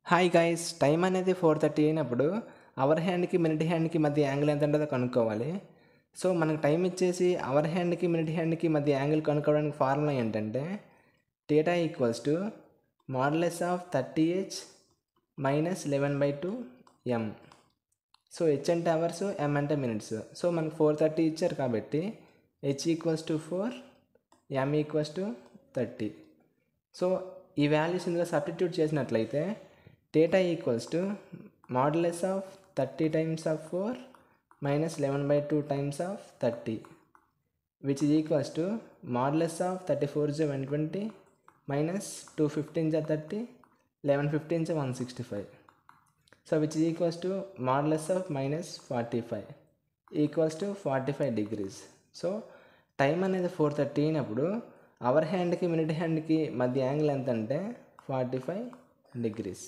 Hi guys, time అనేది 4:30 అయినప్పుడు hour హ్యాండ్కి మినిట్ హ్యాండ్కి మధ్య యాంగిల్ ఎంత ఉంటుందో కనుక్కోవాలి. సో మనకు టైం ఇచ్చేసి అవర్ హ్యాండ్కి మినిట్ హ్యాండ్కి మధ్య యాంగిల్ కనుక్కోవడానికి ఫార్ములా ఏంటంటే theta equals to modulus of 30h minus 11/2 m. So H అంటే అవర్స్, ఎం అంటే మినిట్స్. సో మనకు 4:30 ఇచ్చారు కాబట్టి h equals to 4, m equals to 30. So ఈ వాల్యూస్ ఇందులో సబ్స్టిట్యూట్ చేసినట్లయితే theta equals to modulus of 30 times of 4 minus 11/2 times of 30, which is equals to modulus of 34 is 120 minus 2 15 is 30, 11 15 is 165. So which is equals to modulus of minus 45 equals to 45 degrees. So time అనేది 4:30 అయినప్పుడు hour హ్యాండ్కి minute హ్యాండ్కి మధ్య angle ఎంత అంటే 45 degrees.